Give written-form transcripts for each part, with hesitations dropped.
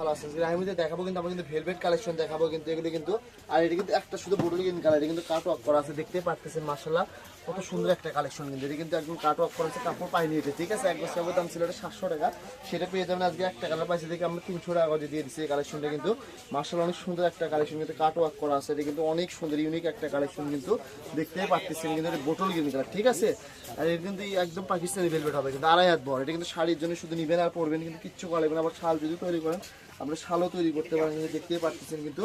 ভালো আছে আমি দেখাবো কিন্তু আমরা কিন্তু ভেলভেট কালেকশন দেখাবো কিন্তু এগুলো কিন্তু আর এটা কিন্তু একটা শুধু বোটল গ্রিন কালার এটা কিন্তু কাট ওয়ার্ক করা আছে দেখতে পাচ্ছেন মাশাআল্লাহ কত সুন্দর একটা কালেকশন কিন্তু এটা কিন্তু একদম কাট ওয়ার্ক করা আছে কাপড় পাইনি এটা ঠিক আছে এক বছর দাম ছিল এটা 700 টাকা সেটা পেয়ে যাবেন আজকে একটা কালার পাইছে দেখে আমরা 300 টাকা দিয়ে দিয়েছি এই কালেকশনটা কিন্তু মাশাআল্লাহ অনেক সুন্দর একটা কালেকশন কিন্তু কাট ওয়ার্ক করা আছে এটা কিন্তু অনেক সুন্দর ইউনিক একটা কালেকশন কিন্তু দেখতেই পাচ্ছেন কিন্তু এটা বোটল গ্রিন কালার ঠিক আছে আর এটা কিন্তু একদম পাকিস্তানি ভেলভেট হবে কিন্তু 2.5 হাত বড় এটা কিন্তু শাড়ির জন্য শুধু নিবেন আর পরবেন কিন্তু কিচ্ছু করা লাগবে না আবার শাল যদি তৈরি করেন আমরা শালও তৈরি করতে পারেন দেখতেই পাচ্ছেন কিন্তু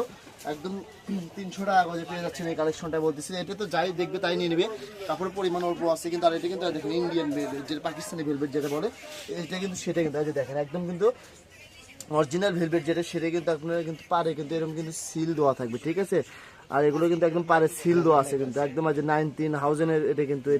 একদম 300 টাকা গজে পেয়ে যাচ্ছেন এই কালেকশনটা বলতেছি এটা তো যাই দেখবে তাই নিয়ে নেবে কাপড়ের পরিমাণ অল্প আছে কিন্তু আর এটা কিন্তু দেখেন ইন্ডিয়ান ভেলভেট যেটা পাকিস্তানি ভেলভেট যেটা বলে এটা কিন্তু সেটা কিন্তু এই যে দেখেন একদম কিন্তু অরিজিনাল ভেলভেট যেটা সেটা কিন্তু আপনারা কিন্তু পারে কিন্তু এরকম কিন্তু সিল দেওয়া থাকবে ঠিক আছে আর এগুলো কিন্তু একদম পারে সিল দেওয়া আছে কিন্তু একদম আজ 19,000 এর এটা কিন্তু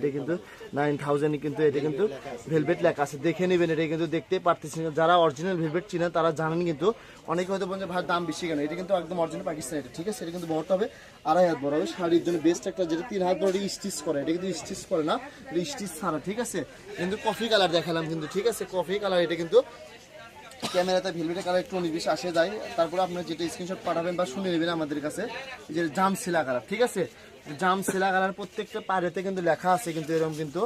9,000 কিন্তু এটা কিন্তু ভেলভেট লেখা আছে দেখে নেবেন এটা কিন্তু দেখতেই পারতেছেন যারা অরিজিনাল ভেলভেট চিনেন তারা জানেন কিন্তু অনেকে হয়তো বলেন ভাই দাম বেশি কেন এটা কিন্তু একদম অরিজিনাল পাকিস্তানি এটা ঠিক আছে এটা কিন্তু বড়টা হবে 2.5 হাত বড় হবে শাড়ির জন্য বেস্ট একটা যেটা 3 হাত বড় স্টিচ করে এটা কিন্তু স্টিচ করে না এটা স্টিচ ছাড়া ঠিক আছে কিন্তু কফি কালার দেখালাম কিন্তু ঠিক আছে কফি কালার এটা কিন্তু ক্যামেরাতে ভেলভেটের কালার একটু নিবিশ আসে যায় তারপরে আপনারা যেটা স্ক্রিনশট পাঠাবেন বা শুনে নেবেন আমাদের কাছে যে জাম সিলা কালার ঠিক আছে জাম সিলা কালার প্রত্যেকটা পাড়েতে কিন্তু লেখা আছে কিন্তু এরকম কিন্তু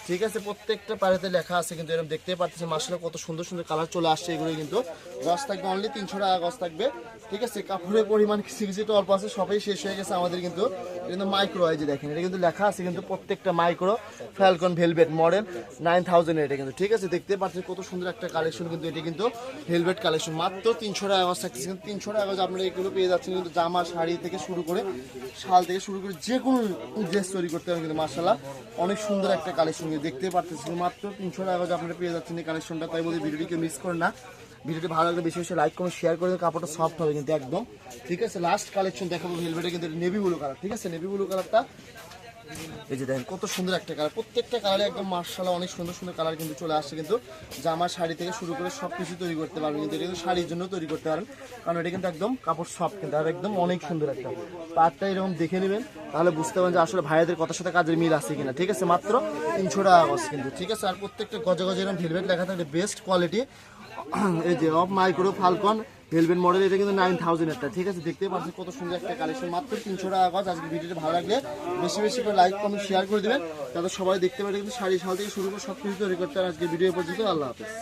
ঠিক আছে প্রত্যেকটা পাড়েতে লেখা আছে কিন্তু এরকম দেখতে পাচ্ছেন মাশাআল্লাহ কত সুন্দর সুন্দর কালার চলে আসছে এগুলো কিন্তু গজ থাকবে অনলি 300 টাকা গজ থাকবে ঠিক আছে কাপড়ের পরিমাণ কিছু কিছু তো অল্প আছে সবাই শেষ হয়ে গেছে আমাদের কিন্তু কিন্তু মাইক্রো এই যে দেখেন এটা কিন্তু লেখা আছে কিন্তু প্রত্যেকটা মাইক্রো ফ্যালকন ভেলভেট মডেল 9,000 এটা কিন্তু ঠিক আছে দেখতে পাচ্ছেন কত সুন্দর একটা কালেকশন কিন্তু এটা কিন্তু ভেলভেট কালেকশন মাত্র 300 টাকা গজ থাকছে কিন্তু 300 টাকা গজ আপনারা এগুলো পেয়ে যাচ্ছেন কিন্তু জামা শাড়ি থেকে শুরু করে শাল থেকে শুরু করে যে কোনো ড্রেস তৈরি করতে পারেন কিন্তু মাশাআল্লাহ অনেক সুন্দর একটা কালেকশন দেখতে পাচ্ছেন মাত্র 300 টাকা গজ আপনারা পেয়ে যাচ্ছেন এই কালেকশনটা তাই বলে ভিডিওটিকে মিস করেন না ভিডিওটি ভালো লাগলে বেশি বেশি লাইক করুন শেয়ার করে কাপড়টা সফট হবে কিন্তু একদম ঠিক আছে লাস্ট কালেকশন দেখাবো ভেলভেটে কিন্তু নেভি ব্লু কালার ঠিক আছে নেভি ব্লু কালারটা এই যে দেখেন কত সুন্দর একটা কালার প্রত্যেকটা কালারে একদম মাশাআল্লাহ অনেক সুন্দর সুন্দর কালার কিন্তু চলে আসছে কিন্তু জামা শাড়ি থেকে শুরু করে সব কিছু তৈরি করতে পারবেন কিন্তু এটা কিন্তু শাড়ির জন্য তৈরি করতে পারেন কারণ এটা কিন্তু একদম কাপড় সফট কিন্তু আর একদম অনেক সুন্দর একটা পাটটা এরকম দেখে নেবেন তাহলে বুঝতে পারবেন যে আসলে ভাইয়াদের কথার সাথে কাজের মিল আছে কিনা ঠিক আছে মাত্র 300 টাকা গজ কিন্তু ঠিক আছে আর প্রত্যেকটা গজে গজে এরকম ভেলভেট লেখা থাকে বেস্ট কোয়ালিটি এই যে of micro falcon velvet model এটা কিন্তু 9,000 একটা ঠিক আছে দেখতে পাচ্ছেন কত সুন্দর একটা কালেকশন মাত্র 300 টাকা গজ আজকে ভিডিওটা ভালো লাগলে বেশি বেশি করে লাইক কমেন্ট শেয়ার করে দিবেন তাহলে সবাই দেখতে পারে কিন্তু শাড়ি শাল থেকে শুরু করে সব কিছু তৈরি করতে আর আজকে ভিডিও পর্যন্ত আল্লাহ হাফেজ